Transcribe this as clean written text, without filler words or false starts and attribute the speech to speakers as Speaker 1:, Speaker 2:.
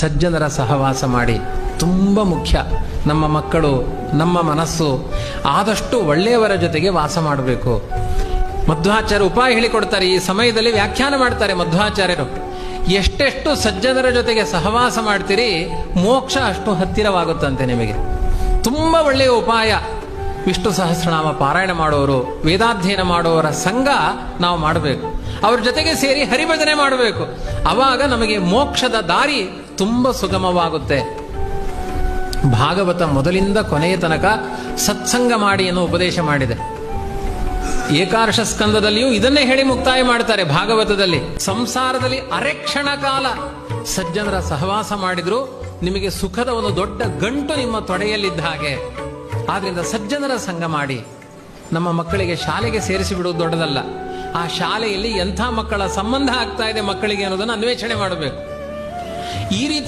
Speaker 1: ಸಜ್ಜನರ ಸಹವಾಸ ಮಾಡಿ ತುಂಬ ಮುಖ್ಯ. ನಮ್ಮ ಮಕ್ಕಳು, ನಮ್ಮ ಮನಸ್ಸು ಆದಷ್ಟು ಒಳ್ಳೆಯವರ ಜೊತೆಗೆ ವಾಸ ಮಾಡಬೇಕು. ಮಧ್ವಾಚಾರ್ಯ ಉಪಾಯ ಹೇಳಿಕೊಡ್ತಾರೆ. ಈ ಸಮಯದಲ್ಲಿ ವ್ಯಾಖ್ಯಾನ ಮಾಡ್ತಾರೆ ಮಧ್ವಾಚಾರ್ಯರು. ಎಷ್ಟೆಷ್ಟು ಸಜ್ಜನರ ಜೊತೆಗೆ ಸಹವಾಸ ಮಾಡ್ತೀರಿ, ಮೋಕ್ಷ ಅಷ್ಟು ಹತ್ತಿರವಾಗುತ್ತಂತೆ ನಿಮಗೆ. ತುಂಬ ಒಳ್ಳೆಯ ಉಪಾಯ. ವಿಷ್ಣು ಸಹಸ್ರನಾಮ ಪಾರಾಯಣ ಮಾಡೋರು, ವೇದಾಧ್ಯಯನ ಮಾಡುವವರ ಸಂಘ ನಾವು ಮಾಡಬೇಕು. ಅವ್ರ ಜೊತೆಗೆ ಸೇರಿ ಹರಿಭಜನೆ ಮಾಡಬೇಕು. ಆವಾಗ ನಮಗೆ ಮೋಕ್ಷದ ದಾರಿ ತುಂಬ ಸುಗಮವಾಗುತ್ತೆ. ಭಾಗವತ ಮೊದಲಿಂದ ಕೊನೆಯ ತನಕ ಸತ್ಸಂಗ ಮಾಡಿ ಅನ್ನೋ ಉಪದೇಶ ಮಾಡಿದೆ. ಏಕಾದಶ ಸ್ಕಂದದಲ್ಲಿಯೂ ಇದನ್ನೇ ಹೇಳಿ ಮುಕ್ತಾಯ ಮಾಡ್ತಾರೆ. ಭಾಗವತದಲ್ಲಿ ಸಂಸಾರದಲ್ಲಿ ಅರೆಕ್ಷಣ ಕಾಲ ಸಜ್ಜನರ ಸಹವಾಸ ಮಾಡಿದ್ರು ನಿಮಗೆ ಸುಖದ ಒಂದು ದೊಡ್ಡ ಗಂಟು ನಿಮ್ಮ ತೊಡೆಯಲ್ಲಿದ್ದ ಹಾಗೆ. ಆದ್ರಿಂದ ಸಜ್ಜನರ ಸಂಘ ಮಾಡಿ. ನಮ್ಮ ಮಕ್ಕಳಿಗೆ ಶಾಲೆಗೆ ಸೇರಿಸಿ ಬಿಡುವುದು ದೊಡ್ಡದಲ್ಲ. ಆ ಶಾಲೆಯಲ್ಲಿ ಎಂಥ ಮಕ್ಕಳ ಸಂಬಂಧ ಆಗ್ತಾ ಇದೆ ಮಕ್ಕಳಿಗೆ ಅನ್ನೋದನ್ನು ಅನ್ವೇಷಣೆ ಮಾಡಬೇಕು. ಈ ರೀತಿ